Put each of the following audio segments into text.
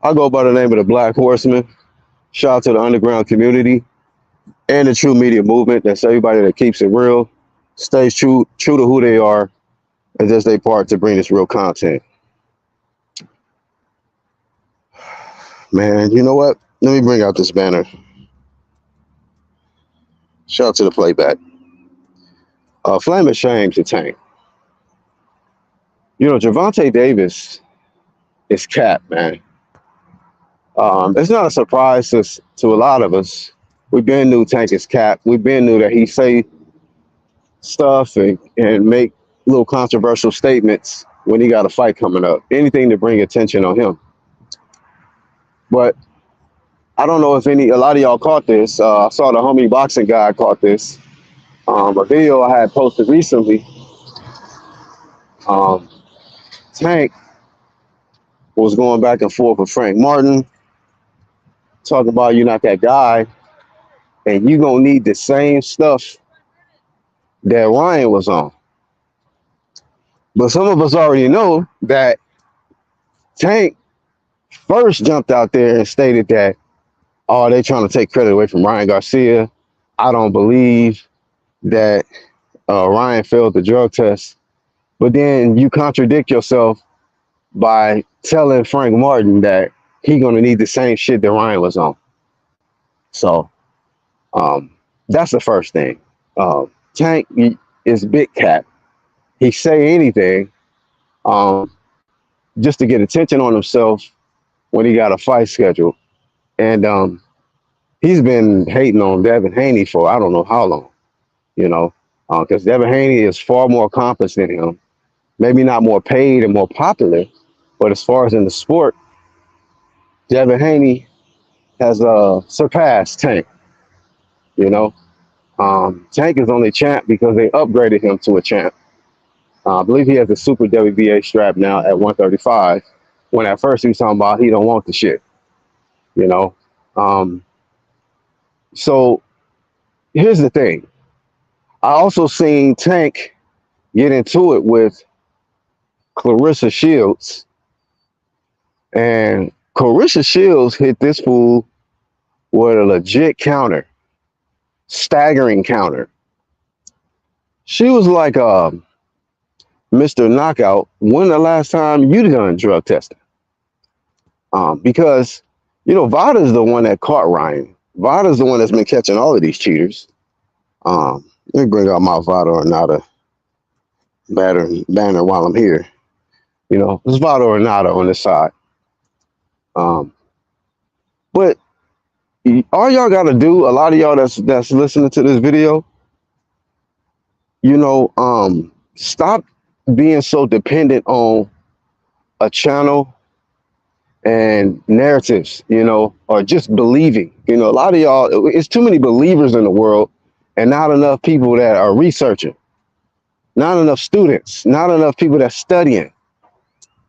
I go by the name of the Black Horseman. Shout out to the underground community and the true media movement. That's everybody that keeps it real, stays true to who they are, and does their part to bring this real content. Man, you know what? Let me bring out this banner. Shout out to the playback. Flaming shame to Tank. You know, Javante Davis is cap, man. It's not a surprise to a lot of us. We've been knew Tank is cap. We've been knew that he say stuff and make little controversial statements when he got a fight coming up. Anything to bring attention on him. But I don't know if a lot of y'all caught this. I saw the homie boxing guy caught this. A video I had posted recently. Tank was going back and forth with Frank Martin, talking about you're not that guy, and you gonna need the same stuff that Ryan was on. But some of us already know that Tank first jumped out there and stated that, oh, they're trying to take credit away from Ryan Garcia. I don't believe that Ryan failed the drug test. But then you contradict yourself by telling Frank Martin that he's going to need the same shit that Ryan was on. So that's the first thing. Tank is big cat. He say anything just to get attention on himself when he got a fight scheduled. And he's been hating on Devin Haney for I don't know how long, you know, because Devin Haney is far more accomplished than him. Maybe not more paid and more popular, but as far as in the sport, Devin Haney has surpassed Tank. You know, Tank is only champ because they upgraded him to a champ. I believe he has the super WBA strap now at 135. When at first he was talking about he don't want the shit. You know, so here's the thing. I also seen Tank get into it with Clarissa Shields, and Clarissa Shields hit this fool with a legit counter, staggering counter. She was like, Mr. Knockout, when the last time you done drug testing? Because, you know, Vada is the one that caught Ryan. Vada is the one that's been catching all of these cheaters. Let me bring out my Vada or Nada banner while I'm here. You know, it's Vada or Nada on this side. But all y'all got to do, a lot of y'all that's listening to this video, you know, stop being so dependent on a channel and narratives, you know, or just believing. You know, a lot of y'all, it's too many believers in the world and not enough people that are researching, not enough students, not enough people that's studying,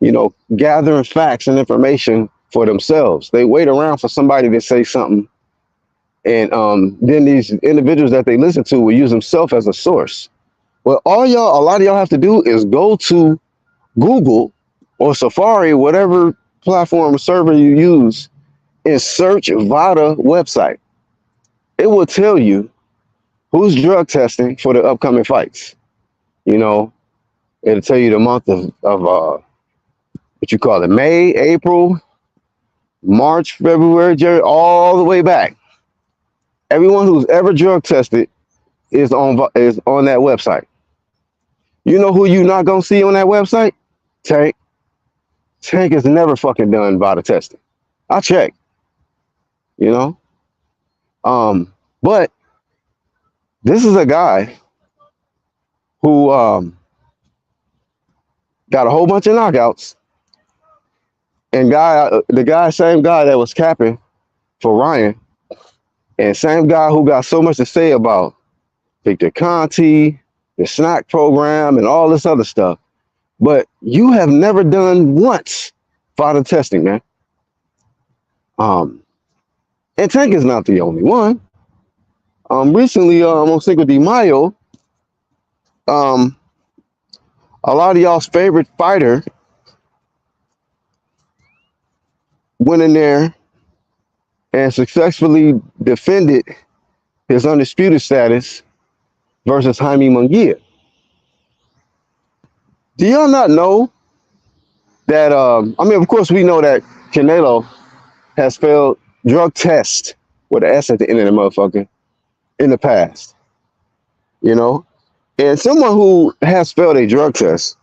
you know, gathering facts and information for themselves. They wait around for somebody to say something. And then these individuals that they listen to will use themselves as a source. Well, a lot of y'all have to do is go to Google or Safari, whatever platform or server you use, and search VADA website. It will tell you who's drug testing for the upcoming fights. You know, it'll tell you the month of what you call it, May, April, March, February, January, all the way back. Everyone who's ever drug tested is on that website. You know who you not gonna see on that website? Tank. Tank has never fucking done VADA testing. I checked. You know, but this is a guy who got a whole bunch of knockouts, and same guy that was capping for Ryan, and same guy who got so much to say about Victor Conti, the snack program, and all this other stuff. But you have never done once VADA testing, man. And Tank is not the only one. Recently, on Cinco de Mayo, a lot of y'all's favorite fighter, went in there and successfully defended his undisputed status versus Jaime Munguia. Do y'all not know that? I mean, of course, we know that Canelo has failed drug tests with an S at the end of the motherfucker in the past. You know, and someone who has failed a drug test,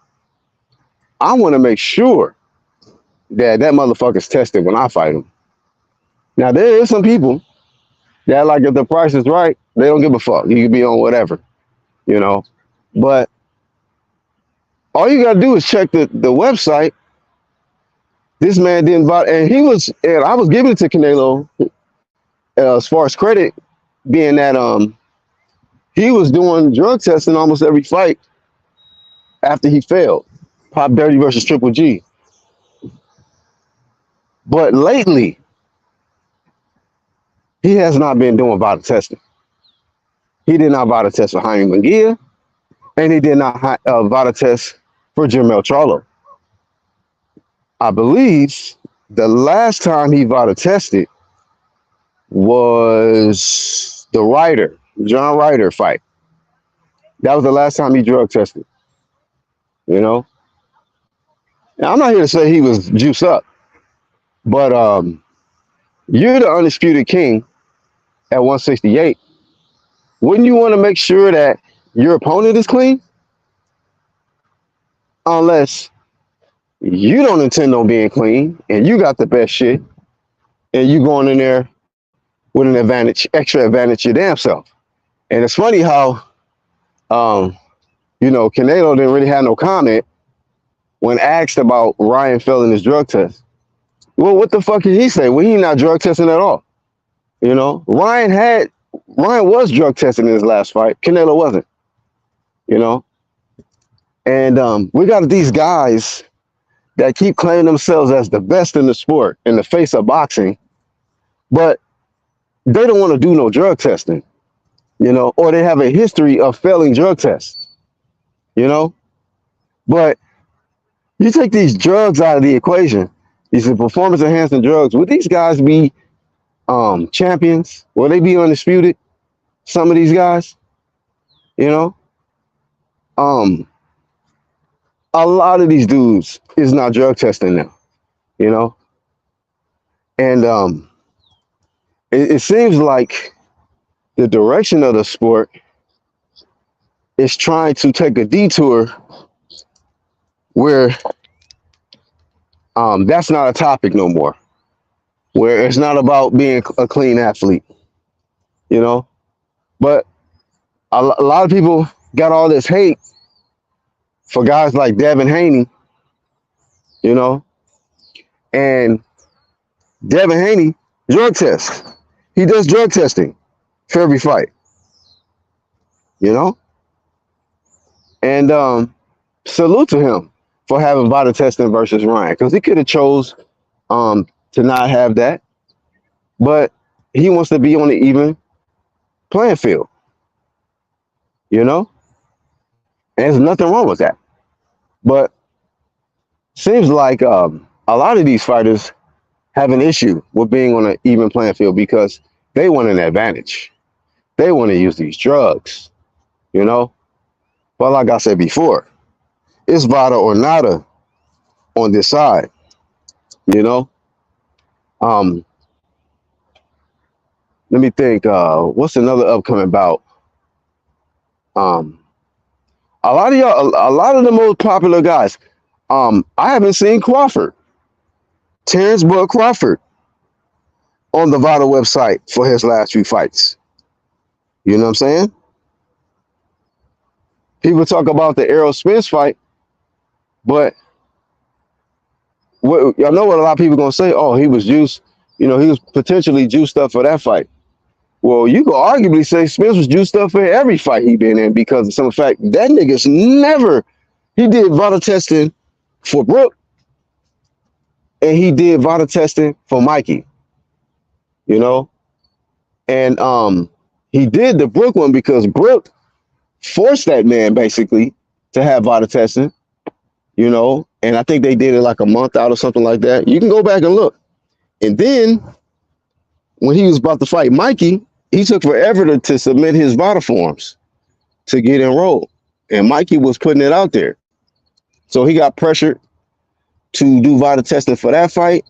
I want to make sure that that motherfucker's tested when I fight him. Now, there is some people that, like, if the price is right, they don't give a fuck. You can be on whatever, you know. But all you gotta do is check the website. This man didn't buy, and I was giving it to Canelo as far as credit, being that he was doing drug testing almost every fight after he failed. Pop Dirty versus Triple G. But lately, he has not been doing vada testing. He did not vada test for Jaime Munguia, and he did not vada test for Jermell Charlo. I believe the last time he vada tested was the John Ryder fight. That was the last time he drug tested. You know? Now, I'm not here to say he was juiced up, but you're the undisputed king at 168. Wouldn't you want to make sure that your opponent is clean? Unless you don't intend on being clean and you got the best shit and you going in there with an extra advantage your damn self. And it's funny how, Canelo didn't really have no comment when asked about Ryan failing his drug test. Well, what the fuck did he say? Well, he not drug testing at all. You know, Ryan was drug testing in his last fight. Canelo wasn't, you know? And we got these guys that keep claiming themselves as the best in the sport, in the face of boxing, but they don't want to do no drug testing, you know, or they have a history of failing drug tests, you know? But you take these drugs out of the equation, these performance-enhancing drugs, would these guys be champions? Will they be undisputed? Some of these guys, you know? A lot of these dudes is not drug testing now, you know? And it seems like the direction of the sport is trying to take a detour where that's not a topic no more, where it's not about being a clean athlete, you know? But a lot of people got all this hate for guys like Devin Haney, you know? And Devin Haney drug tests. He does drug testing for every fight, you know? And salute to him for having vada testing versus Ryan, because he could have chose to not have that, but he wants to be on the even playing field, you know? And there's nothing wrong with that. But seems like a lot of these fighters have an issue with being on an even playing field because they want an advantage. They want to use these drugs, you know? But like I said before, it's vada or nada on this side, you know? Let me think, what's another upcoming bout? A lot of the most popular guys, I haven't seen Crawford, Terrence Bud Crawford, on the VADA website for his last few fights. You know what I'm saying? People talk about the Errol Spence fight, but y'all know what a lot of people are going to say? Oh, he was juiced. You know, he was potentially juiced up for that fight. Well, you could arguably say Spence was juiced up for every fight he been in because of some fact that nigga's he did VADA testing for Brooke and he did VADA testing for Mikey, you know? And he did the Brooke one because Brooke forced that man basically to have VADA testing, you know? And I think they did it like a month out or something like that. You can go back and look. And then when he was about to fight Mikey, he took forever to submit his VADA forms to get enrolled. And Mikey was putting it out there. So he got pressured to do VADA testing for that fight.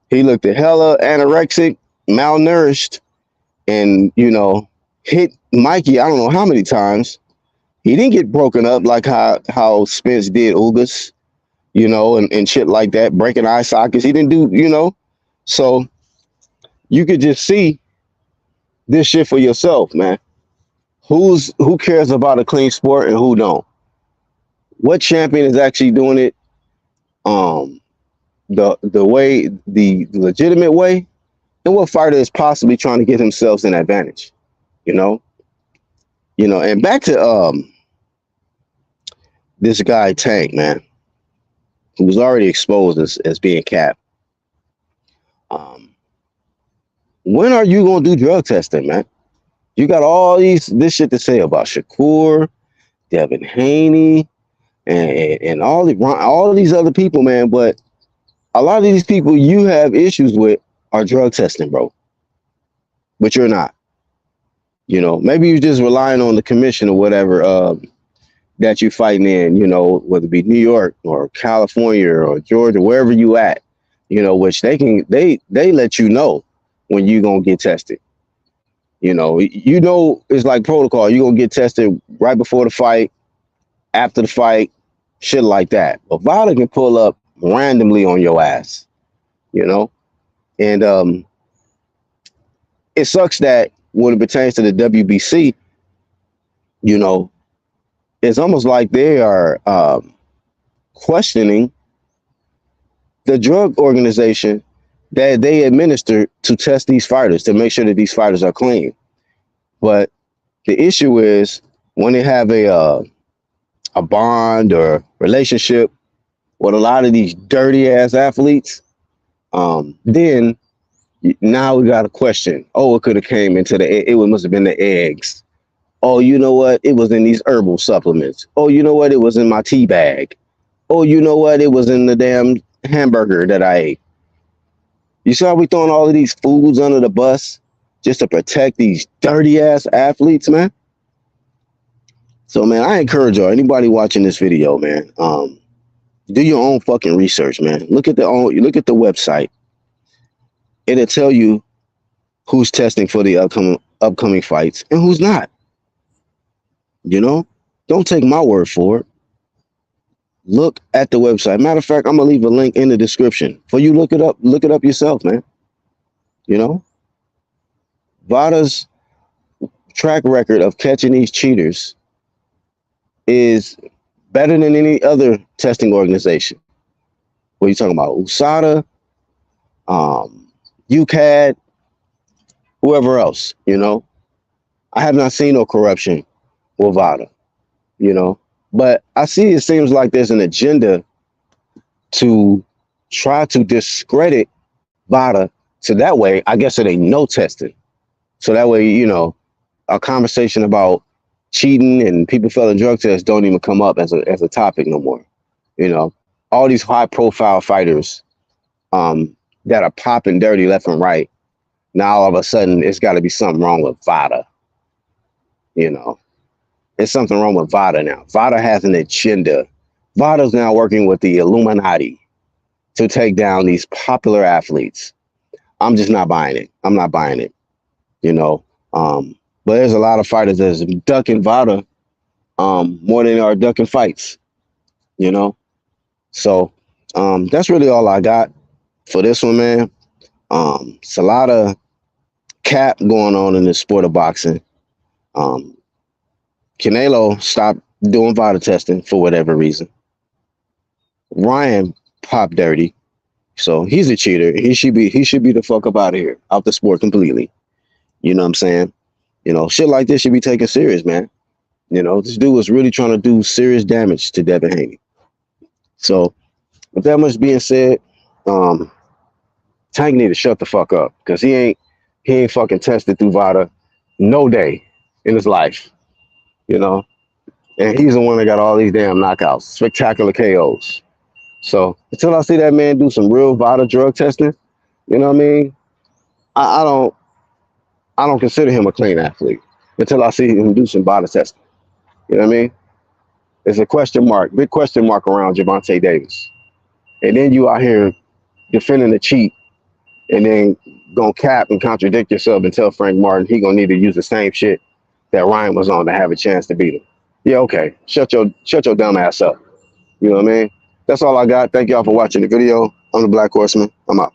He looked at hella anorexic, malnourished, and, hit Mikey, I don't know how many times. He didn't get broken up like how Spence did Ugas, and shit like that, breaking eye sockets. He didn't do. So you could just see this shit for yourself, man. Who cares about a clean sport and who don't? What champion is actually doing it the legitimate way, and what fighter is possibly trying to get themselves an advantage, you know? And back to this guy Tank, man, who was already exposed as being capped. When are you gonna do drug testing, man? You got all this shit to say about Shakur, Devin Haney, and all these other people, man. But a lot of these people you have issues with are drug testing, bro. But you're not. Maybe you're just relying on the commission or whatever that you're fighting in, whether it be New York or California or Georgia, wherever you at, which they let you know when you gonna get tested. It's like protocol. You're gonna get tested right before the fight, after the fight, shit like that. But VADA can pull up randomly on your ass, and it sucks that when it pertains to the WBC, it's almost like they are questioning the drug organization that they administer to test these fighters to make sure that these fighters are clean. But the issue is when they have a bond or relationship with a lot of these dirty ass athletes, then now we got a question. Oh, it could have came into it must have been the eggs. Oh, you know what? It was in these herbal supplements. Oh, you know what? It was in my tea bag. Oh, you know what? It was in the damn hamburger that I ate. You see how we throwing all of these foods under the bus just to protect these dirty ass athletes, man? So, man, I encourage y'all, anybody watching this video, man, do your own fucking research, man. Look at the website. It'll tell you who's testing for the upcoming fights and who's not. Don't take my word for it. Look at the website. Matter of fact, I'm gonna leave a link in the description for you. Look it up yourself, man. VADA's track record of catching these cheaters is better than any other testing organization. What are you talking about? USADA, UCAD, whoever else, I have not seen no corruption with VADA, but I see it seems like there's an agenda to try to discredit VADA. So that way, I guess it ain't no testing. So that way, a conversation about cheating and people failing drug tests don't even come up as a topic no more. All these high profile fighters that are popping dirty left and right. Now all of a sudden it's got to be something wrong with VADA. There's something wrong with VADA now. VADA has an agenda. VADA's now working with the Illuminati to take down these popular athletes. I'm just not buying it. I'm not buying it. But there's a lot of fighters that's ducking VADA more than they are ducking fights. So that's really all I got for this one, man. It's a lot of cap going on in the sport of boxing. Canelo stopped doing VADA testing for whatever reason. Ryan popped dirty, so he's a cheater. He should be the fuck up out of here, out the sport completely. You know what I'm saying? Shit like this should be taken serious, man. This dude was really trying to do serious damage to Devin Haney. So, with that much being said, Tank need to shut the fuck up because he ain't fucking tested through VADA no day in his life. And he's the one that got all these damn knockouts, spectacular KOs. So until I see that man do some real VADA drug testing, You know what I mean? I, I don't I don't consider him a clean athlete until I see him do some body testing. You know what I mean? There's a question mark, big question mark around Javante Davis. And then you out here defending the cheat and then gonna cap and contradict yourself and tell Frank Martin he gonna need to use the same shit that Ryan was on to have a chance to beat him. Yeah, okay. Shut your dumb ass up. You know what I mean? That's all I got. Thank y'all for watching the video. I'm the Black Horseman. I'm out.